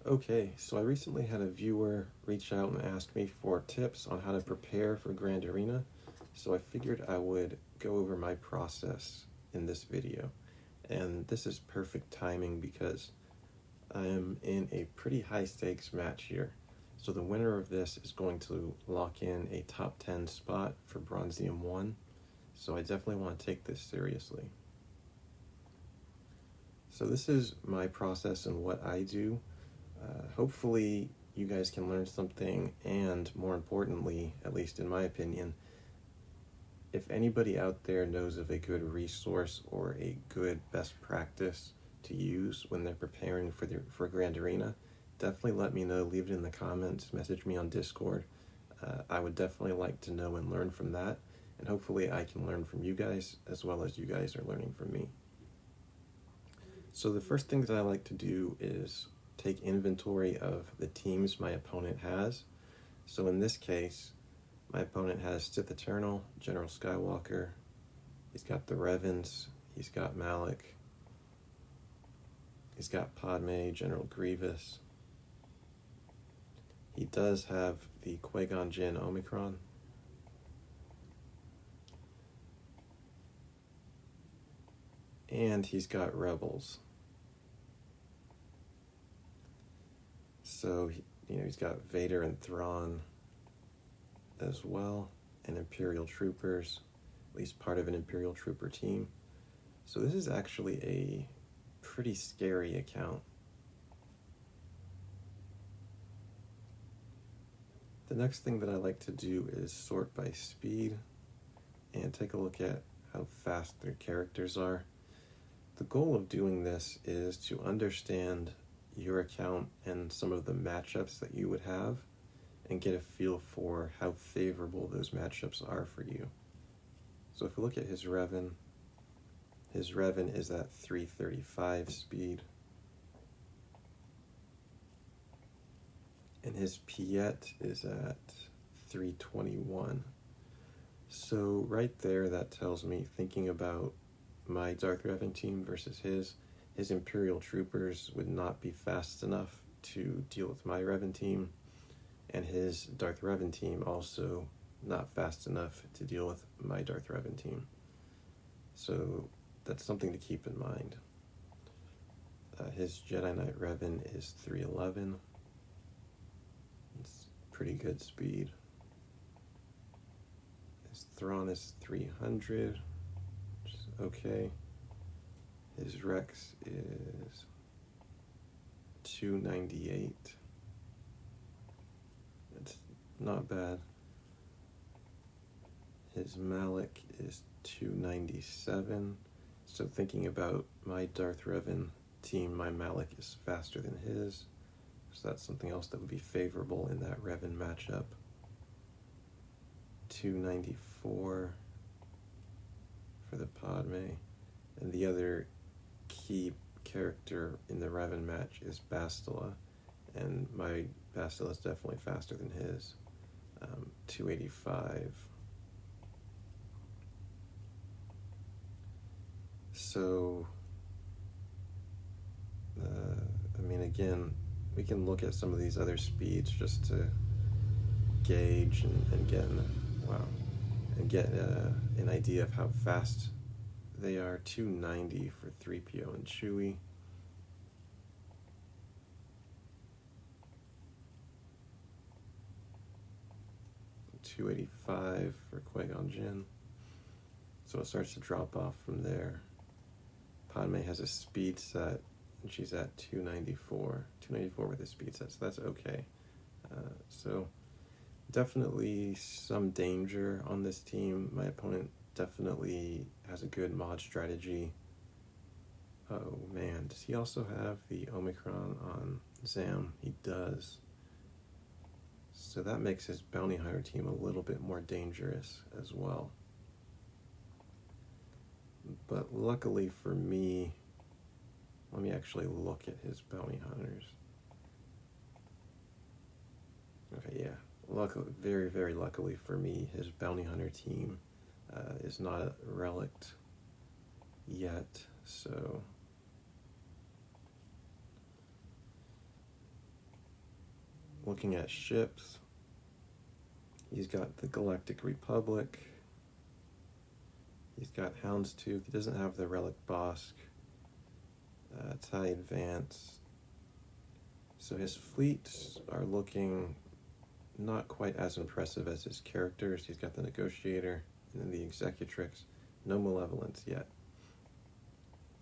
Okay, so I recently had a viewer reach out and ask me for tips on how to prepare for Grand Arena, so I figured I would go over my process in this video. And this is perfect timing because I am in a pretty high stakes match here. So the winner of this is going to lock in a top 10 spot for Bronzium 1, so I definitely want to take this seriously. So this is my process and what I do. Hopefully you guys can learn something, and more importantly, at least in my opinion, if anybody out there knows of a good resource or a good best practice to use when they're preparing for Grand Arena, definitely let me know. Leave it in the comments, message me on Discord. I would definitely like to know and learn from that, and hopefully I can learn from you guys as well as you guys are learning from me. So the first thing that I like to do is take inventory of the teams my opponent has. So in this case, my opponent has Sith Eternal, General Skywalker, he's got the Revans, he's got Malik, he's got Padme, General Grievous. He does have the Qui-Gon Jinn Omicron. And he's got Rebels. So, he's got Vader and Thrawn as well, and Imperial Troopers, at least part of an Imperial Trooper team. So this is actually a pretty scary account. The next thing that I like to do is sort by speed and take a look at how fast their characters are. The goal of doing this is to understand your account and some of the matchups that you would have and get a feel for how favorable those matchups are for you. So if we look at his Revan is at 335 speed, and his Piet is at 321. So right there, that tells me, thinking about my Darth Revan team versus his Imperial Troopers would not be fast enough to deal with my Revan team, and his Darth Revan team also not fast enough to deal with my Darth Revan team. So that's something to keep in mind. His Jedi Knight Revan is 311. It's pretty good speed. His Thrawn is 300, which is okay. His Rex is 298. It's not bad. His Malik is 297. So thinking about my Darth Revan team, my Malik is faster than his. So that's something else that would be favorable in that Revan matchup. 294 for the Padme. And the other key character in the Revan match is Bastila, and my Bastila is definitely faster than his. 285. So, again, we can look at some of these other speeds just to gauge and get an idea of how fast they are. 290 for 3PO and Chewie. $285 for Qui-Gon Jinn. So it starts to drop off from there. Padme has a speed set, and she's at 294. 294 with a speed set, so that's okay. So definitely some danger on this team. My opponent definitely has a good mod strategy. Oh man, does he also have the Omicron on Zam? He does. So that makes his bounty hunter team a little bit more dangerous as well. But luckily for me, let me actually look at his bounty hunters. Okay, yeah. Luckily, very, very luckily for me, his bounty hunter team is not a relict yet, so looking at ships, he's got the Galactic Republic, he's got Houndstooth, he doesn't have the Relic Bossk, TIE Advance. So his fleets are looking not quite as impressive as his characters. He's got the Negotiator and then the Executrix, no Malevolence yet.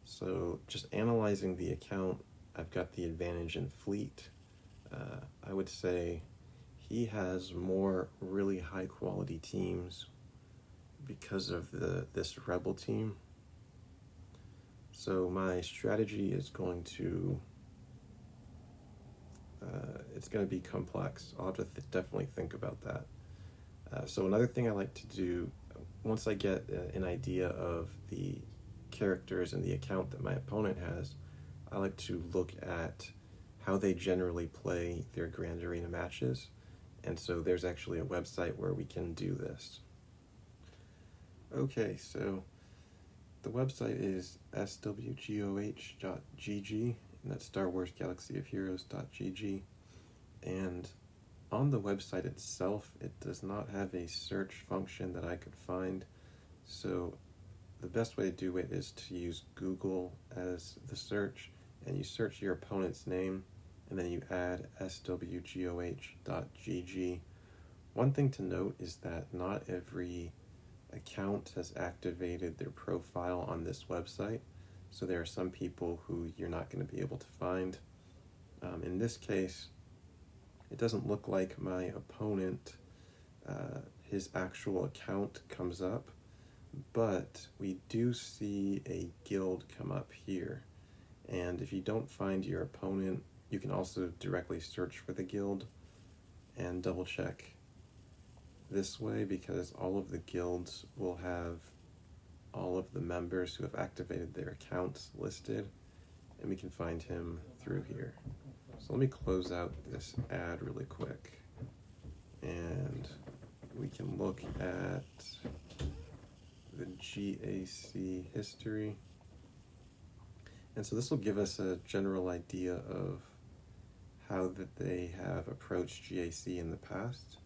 So just analyzing the account, I've got the advantage in fleet. I would say he has more really high quality teams because of this Rebel team. So my strategy is going to it's going to be complex. I'll have to definitely think about that. So another thing I like to do, once I get an idea of the characters and the account that my opponent has, I like to look at how they generally play their Grand Arena matches. And so there's actually a website where we can do this. Okay, so the website is SWGOH GAC, and that's Star Wars Galaxy of Heroes.gg. And on the website itself, it does not have a search function that I could find. So the best way to do it is to use Google as the search, and you search your opponent's name, and then you add SWGOH.gg. One thing to note is that not every account has activated their profile on this website, so there are some people who you're not going to be able to find. In this case, it doesn't look like my opponent, his actual account comes up, but we do see a guild come up here. And if you don't find your opponent, you can also directly search for the guild and double check this way, because all of the guilds will have all of the members who have activated their accounts listed, and we can find him through here. So let me close out this ad really quick, and we can look at the GAC history. And so this will give us a general idea of how that they have approached GAC in the past.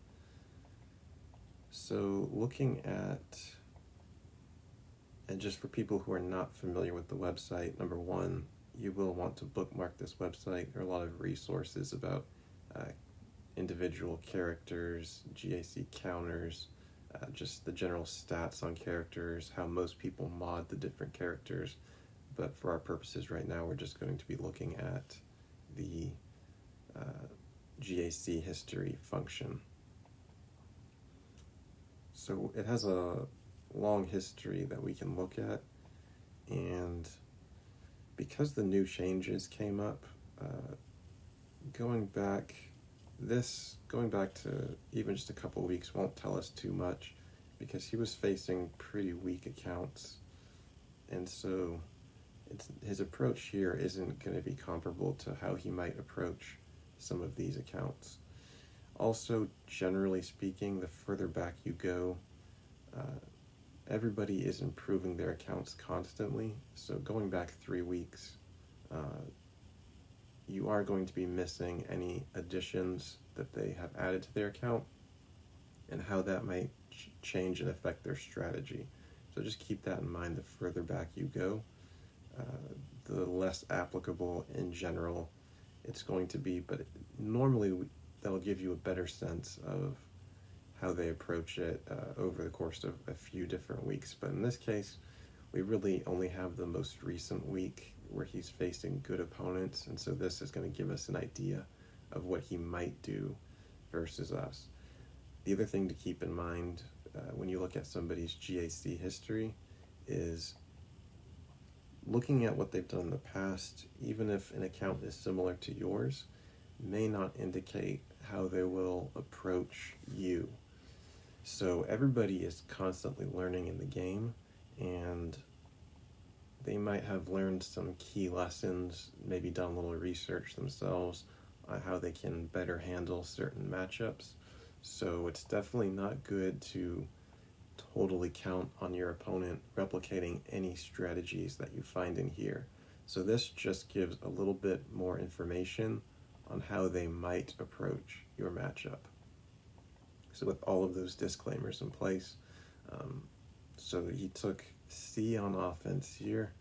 So looking at, and just for people who are not familiar with the website, number one, you will want to bookmark this website. There are a lot of resources about individual characters, GAC counters, just the general stats on characters, how most people mod the different characters. But for our purposes right now, we're just going to be looking at the GAC history function. So it has a long history that we can look at, and because the new changes came up, going back to even just a couple weeks won't tell us too much, because he was facing pretty weak accounts, and so his approach here isn't going to be comparable to how he might approach some of these accounts. Also, generally speaking, the further back you go, everybody is improving their accounts constantly. So going back 3 weeks, you are going to be missing any additions that they have added to their account and how that might change and affect their strategy. So just keep that in mind. The further back you go, the less applicable in general it's going to be, but normally that'll give you a better sense of how they approach it over the course of a few different weeks. But in this case, we really only have the most recent week where he's facing good opponents, and so this is going to give us an idea of what he might do versus us. The other thing to keep in mind when you look at somebody's GAC history is looking at what they've done in the past, even if an account is similar to yours, may not indicate how they will approach you. So everybody is constantly learning in the game, and they might have learned some key lessons, maybe done a little research themselves on how they can better handle certain matchups. So it's definitely not good to totally count on your opponent replicating any strategies that you find in here. So this just gives a little bit more information on how they might approach your matchup. So with all of those disclaimers in place, so he took C on offense here.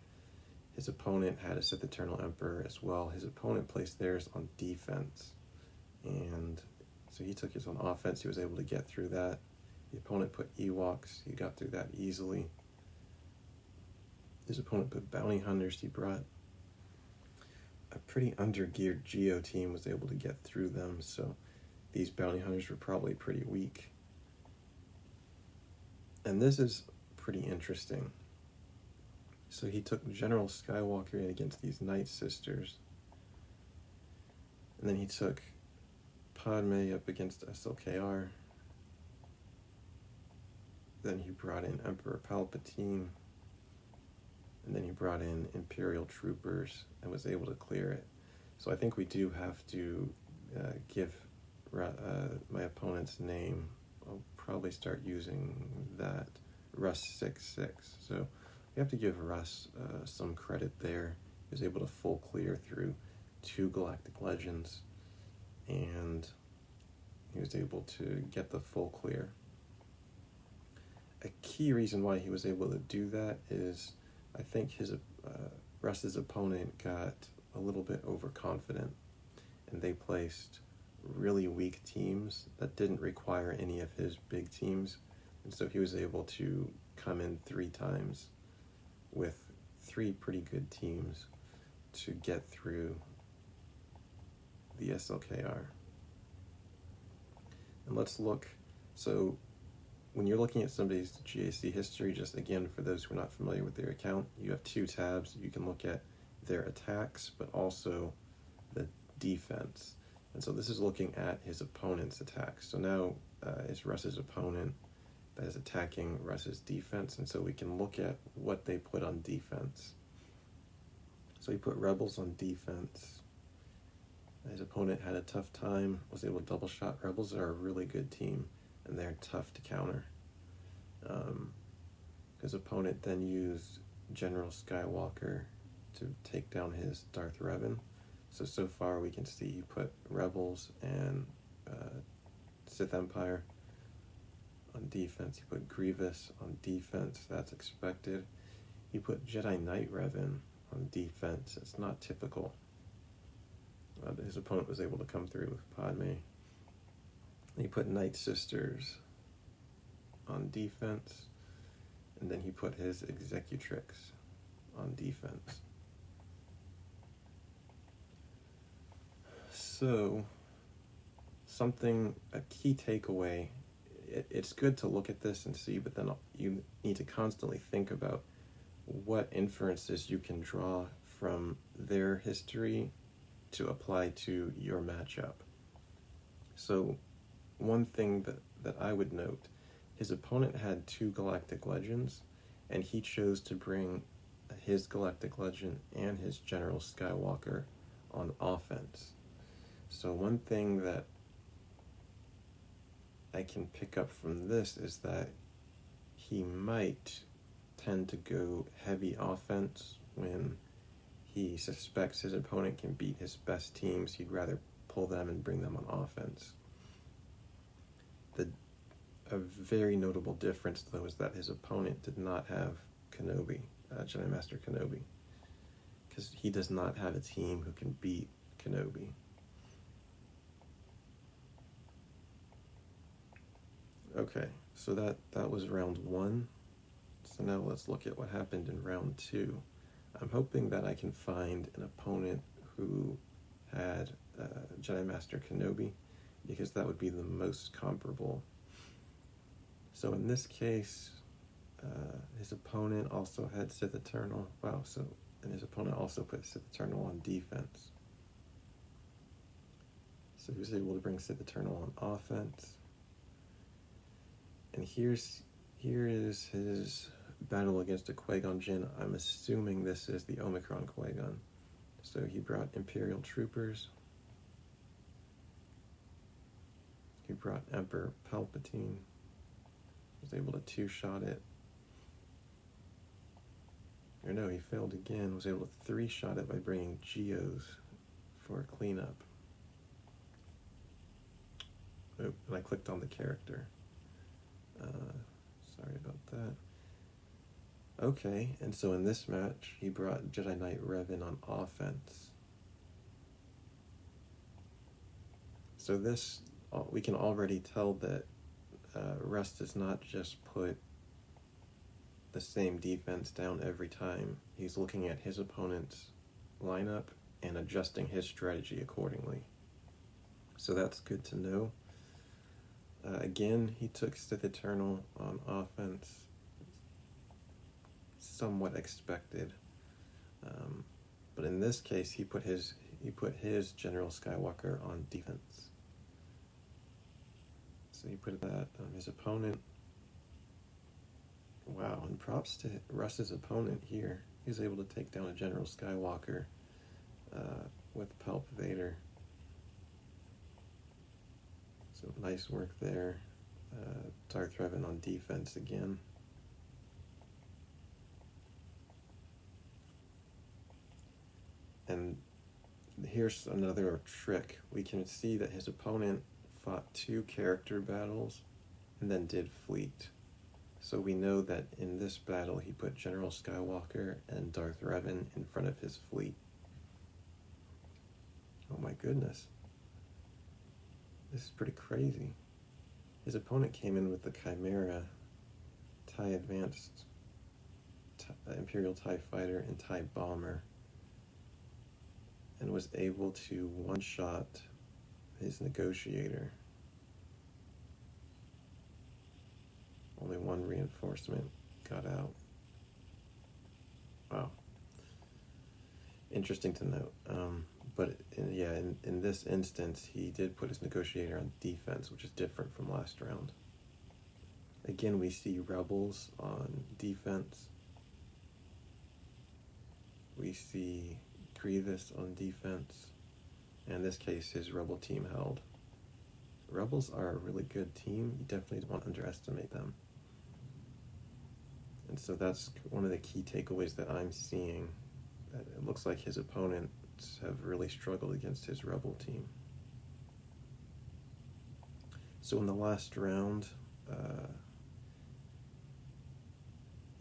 His opponent had a Sith Eternal Emperor as well. His opponent placed theirs on defense. And so he took his on offense. He was able to get through that. The opponent put Ewoks. He got through that easily. His opponent put Bounty Hunters. He brought a pretty under-geared Geo team, was able to get through them. So these Bounty Hunters were probably pretty weak. And this is pretty interesting. So he took General Skywalker in against these Night Sisters. And then he took Padme up against SLKR. Then he brought in Emperor Palpatine. And then he brought in Imperial Troopers and was able to clear it. So I think we do have to give my opponent's name. I'll probably start using that, Russ66. So we have to give Russ some credit there. He was able to full clear through 2 Galactic Legends, and he was able to get the full clear. A key reason why he was able to do that is I think Russ's opponent got a little bit overconfident, and they placed really weak teams that didn't require any of his big teams, and so he was able to come in 3 times with 3 pretty good teams to get through the SLKR. And let's look, so when you're looking at somebody's GAC history, just again, for those who are not familiar with their account, you have 2 tabs. You can look at their attacks, but also the defense. And so this is looking at his opponent's attacks. So now it's Russ's opponent that is attacking Russ's defense, and so we can look at what they put on defense. So he put Rebels on defense. His opponent had a tough time, was able to double shot. Rebels are a really good team, and they're tough to counter. His opponent then used General Skywalker to take down his Darth Revan. So far we can see he put Rebels and Sith Empire on defense. He put Grievous on defense. That's expected. He put Jedi Knight Revan on defense. It's not typical. His opponent was able to come through with Padme. He put Night Sisters on defense, and then he put his Executrix on defense. So, a key takeaway, it's good to look at this and see, but then you need to constantly think about what inferences you can draw from their history to apply to your matchup. So, one thing that I would note, his opponent had 2 Galactic Legends, and he chose to bring his Galactic Legend and his General Skywalker on offense. So one thing that I can pick up from this is that he might tend to go heavy offense when he suspects his opponent can beat his best teams. He'd rather pull them and bring them on offense. A very notable difference, though, is that his opponent did not have Kenobi, Jedi Master Kenobi, because he does not have a team who can beat Kenobi. Okay, so that was round 1. So now let's look at what happened in round 2. I'm hoping that I can find an opponent who had Jedi Master Kenobi, because that would be the most comparable. So in this case, his opponent also had Sith Eternal. Wow, and his opponent also put Sith Eternal on defense. So he was able to bring Sith Eternal on offense. And here is his battle against a Qui-Gon Jinn. I'm assuming this is the Omicron Qui-Gon. So he brought Imperial Troopers. He brought Emperor Palpatine. Was able to 2-shot it. Or no, he failed again. Was able to 3-shot it by bringing Geos for a cleanup. and I clicked on the character. Sorry about that. Okay, and so in this match, he brought Jedi Knight Revan on offense. So this, we can already tell that Russ does not just put the same defense down every time. He's looking at his opponent's lineup and adjusting his strategy accordingly. So that's good to know. Again, he took Sith Eternal on offense. Somewhat expected. But in this case, he put his General Skywalker on defense. So he put that on his opponent. Wow, and props to Russ's opponent here. He was able to take down a General Skywalker with Palp Vader. So nice work there. Darth Revan on defense again. And here's another trick. We can see that his opponent fought 2 character battles and then did fleet. So we know that in this battle he put General Skywalker and Darth Revan in front of his fleet. Oh my goodness. This is pretty crazy. His opponent came in with the Chimera, TIE Advanced, Imperial TIE Fighter, and TIE Bomber, and was able to one-shot his negotiator. Only 1 reinforcement got out. Wow. Interesting to note. But in this instance, he did put his negotiator on defense, which is different from last round. Again, we see Rebels on defense. We see Grievous on defense. And in this case, his Rebel team held. Rebels are a really good team. You definitely don't want to underestimate them. And so that's one of the key takeaways that I'm seeing. That it looks like his opponents have really struggled against his Rebel team. So in the last round,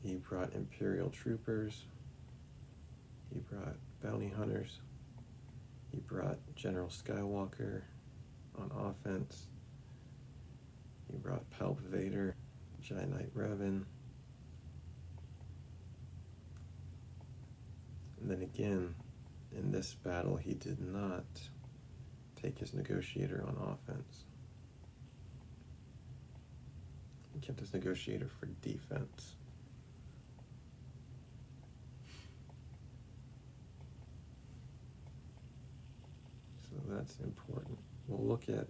he brought Imperial Troopers. He brought Bounty Hunters. He brought General Skywalker on offense. He brought Palp Vader, Jedi Knight Revan. And then again, in this battle, he did not take his negotiator on offense. He kept his negotiator for defense. So that's important. We'll look at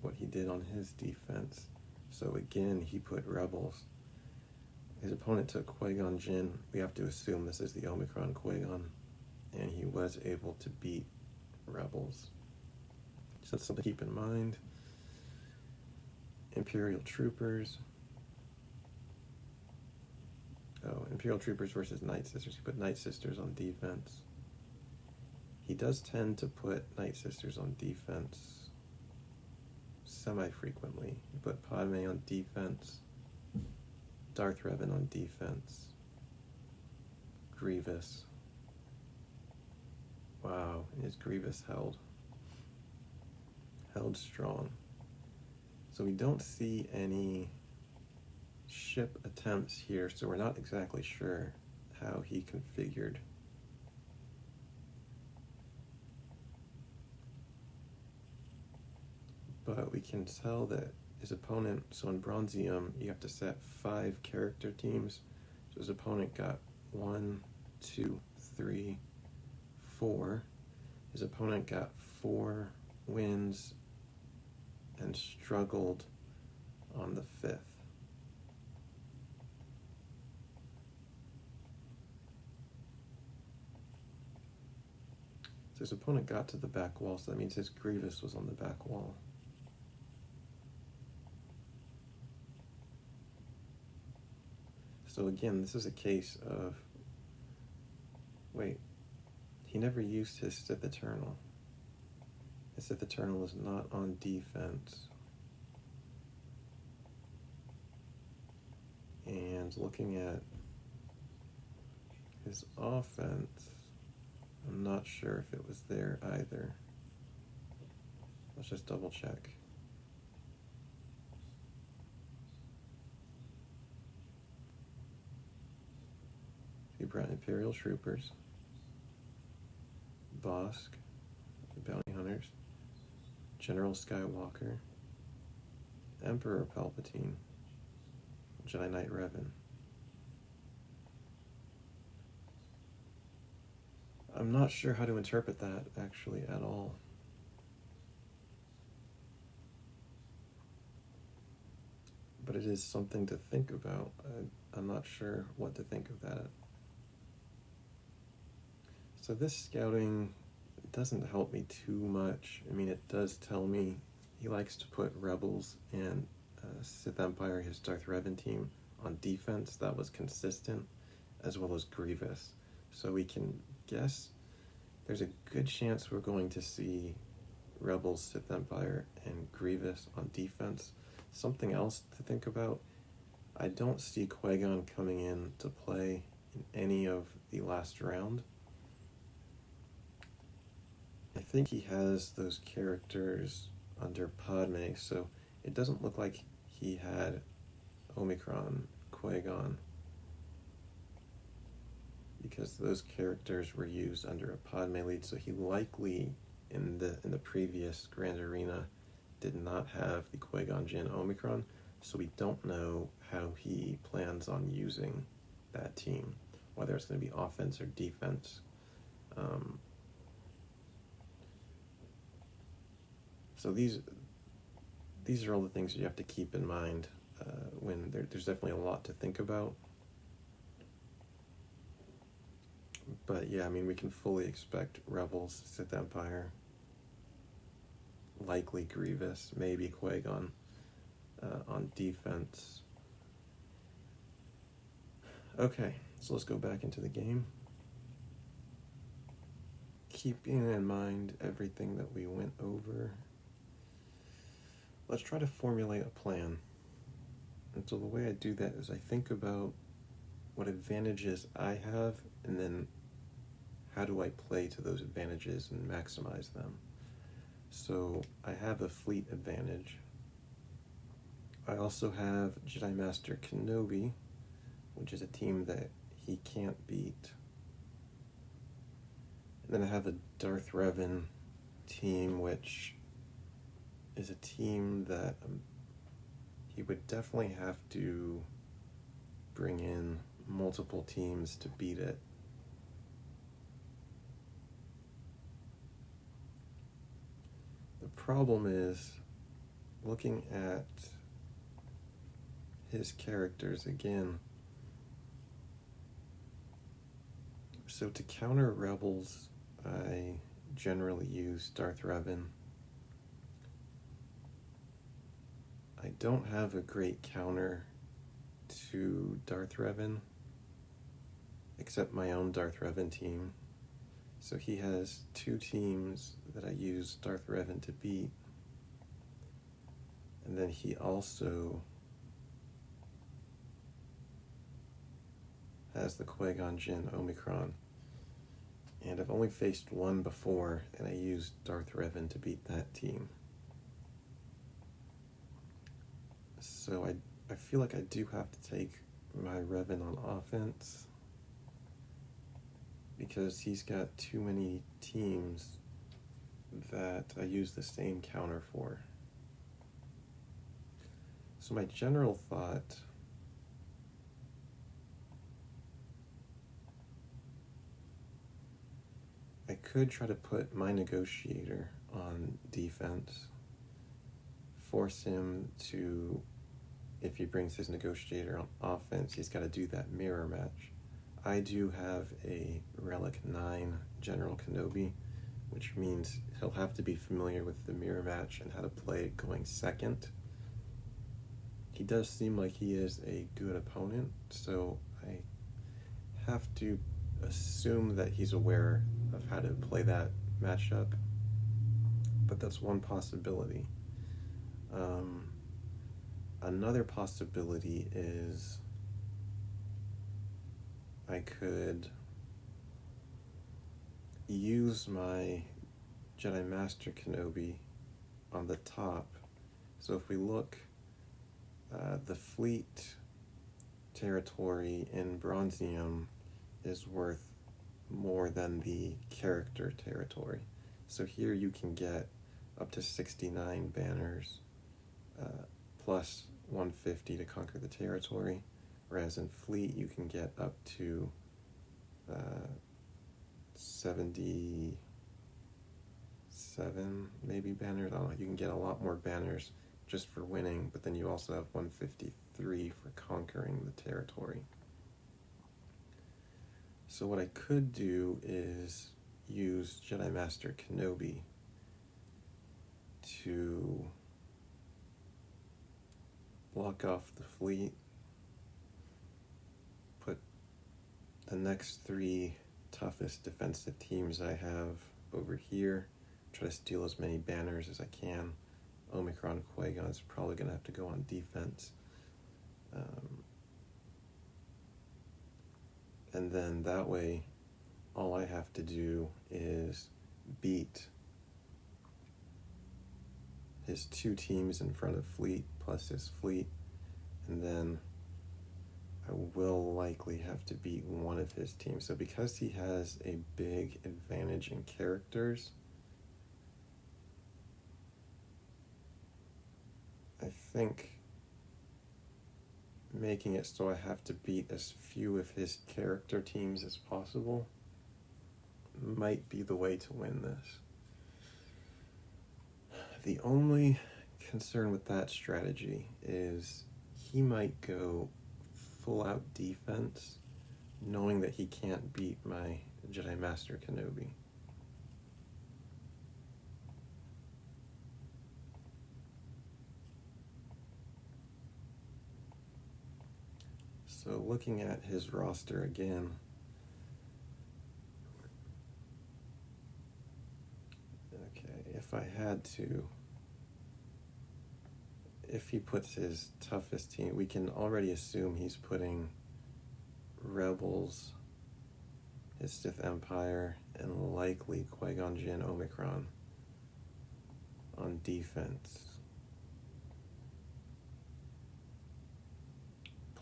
what he did on his defense. So again, he put Rebels. His opponent took Qui-Gon Jinn. We have to assume this is the Omicron Qui-Gon. And he was able to beat Rebels. So that's something to keep in mind. Imperial Troopers. Oh, Imperial Troopers versus Night Sisters. He put Night Sisters on defense. He does tend to put Night Sisters on defense semi-frequently. He put Padme on defense. Darth Revan on defense. Grievous. Wow, his Grievous held strong. So we don't see any ship attempts here, so we're not exactly sure how he configured. But we can tell that his opponent, so in Bronzium, you have to set 5 character teams. So his opponent got 1, 2, 3, 4. His opponent got 4 wins and struggled on the 5th. So his opponent got to the back wall, so that means his Grievous was on the back wall. So again, this is a case of, wait, he never used his Sith Eternal. His Sith Eternal is not on defense. And looking at his offense, I'm not sure if it was there either. Let's just double check. He brought Imperial Troopers, Bosk, the Bounty Hunters, General Skywalker, Emperor Palpatine, Jedi Knight Revan. I'm not sure how to interpret that, actually, at all. But it is something to think about. I'm not sure what to think of that. So this scouting doesn't help me too much. I mean, it does tell me he likes to put Rebels and Sith Empire, his Darth Revan team, on defense. That was consistent, as well as Grievous. So we can guess there's a good chance we're going to see Rebels, Sith Empire, and Grievous on defense. Something else to think about, I don't see Qui-Gon coming in to play in any of the last round. I think he has those characters under Padme, so it doesn't look like he had Omicron Qui-Gon, because those characters were used under a Padme lead, so he likely in the previous Grand Arena did not have the Qui-Gon Jinn Omicron, so we don't know how he plans on using that team, whether it's going to be offense or defense. So these are all the things you have to keep in mind when there's definitely a lot to think about. But yeah, I mean, we can fully expect Rebels, Sith Empire, likely Grievous, maybe Qui-Gon on defense. Okay, so let's go back into the game. Keeping in mind everything that we went over, let's try to formulate a plan. And so the way I do that is I think about what advantages I have, and then how do I play to those advantages and maximize them. So I have a fleet advantage. I also have Jedi Master Kenobi, which is a team that he can't beat. And then I have a Darth Revan team, which is a team that he would definitely have to bring in multiple teams to beat it. The problem is, looking at his characters again, so to counter Rebels, I generally use Darth Revan. I don't have a great counter to Darth Revan, except my own Darth Revan team. So he has two teams that I use Darth Revan to beat. And then he also has the Qui-Gon Jinn Omicron. And I've only faced one before, and I used Darth Revan to beat that team. So I feel like I do have to take my Revan on offense, because he's got too many teams that I use the same counter for. So my general thought, I could try to put my negotiator on defense, force him to, if he brings his negotiator on offense, he's got to do that mirror match. I do have a Relic 9 General Kenobi, which means he'll have to be familiar with the mirror match and how to play it going second. He does seem like he is a good opponent, so I have to assume that he's aware of how to play that matchup, but that's one possibility. Another possibility is I could use my Jedi Master Kenobi on the top. So if we look, the fleet territory in Bronzium is worth more than the character territory. So here you can get up to 69 banners, plus 150 to conquer the territory, whereas in fleet you can get up to 77 maybe banners. I don't know, you can get a lot more banners just for winning, but then you also have 153 for conquering the territory. So what I could do is use Jedi Master Kenobi to block off the fleet, put the next 3 toughest defensive teams I have over here, try to steal as many banners as I can. Omicron Qui-Gon is probably going to have to go on defense. And then that way, all I have to do is beat his 2 teams in front of fleet, plus his fleet, and then I will likely have to beat one of his teams. So because he has a big advantage in characters, I think making it so I have to beat as few of his character teams as possible might be the way to win this. The only concern with that strategy is he might go full out defense, knowing that he can't beat my Jedi Master Kenobi. So looking at his roster again, okay, if he puts his toughest team, we can already assume he's putting Rebels, his Sith Empire, and likely Qui-Gon Jinn Omicron on defense.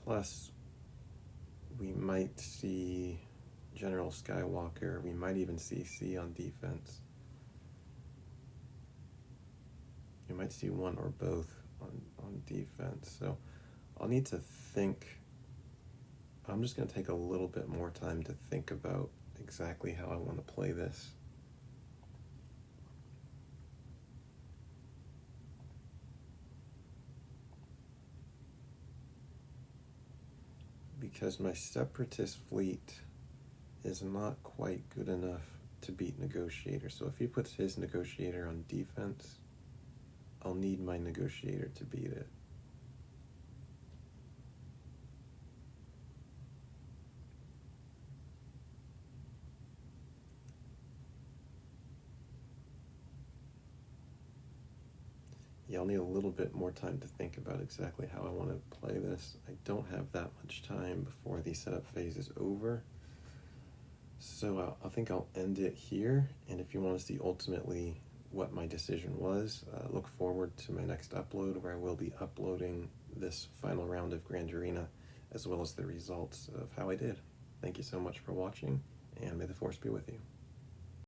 Plus, we might see General Skywalker, we might even see C on defense. You might see one or both on defense. So I'll need to think. I'm just going to take a little bit more time to think about exactly how I want to play this. Because my Separatist fleet is not quite good enough to beat Negotiator. So if he puts his Negotiator on defense, I'll need my Negotiator to beat it. Yeah, I'll need a little bit more time to think about exactly how I want to play this. I don't have that much time before the setup phase is over. So I think I'll end it here. And if you want to see ultimately what my decision was, look forward to my next upload, where I will be uploading this final round of Grand Arena, as well as the results of how I did. Thank you so much for watching, and may the Force be with you.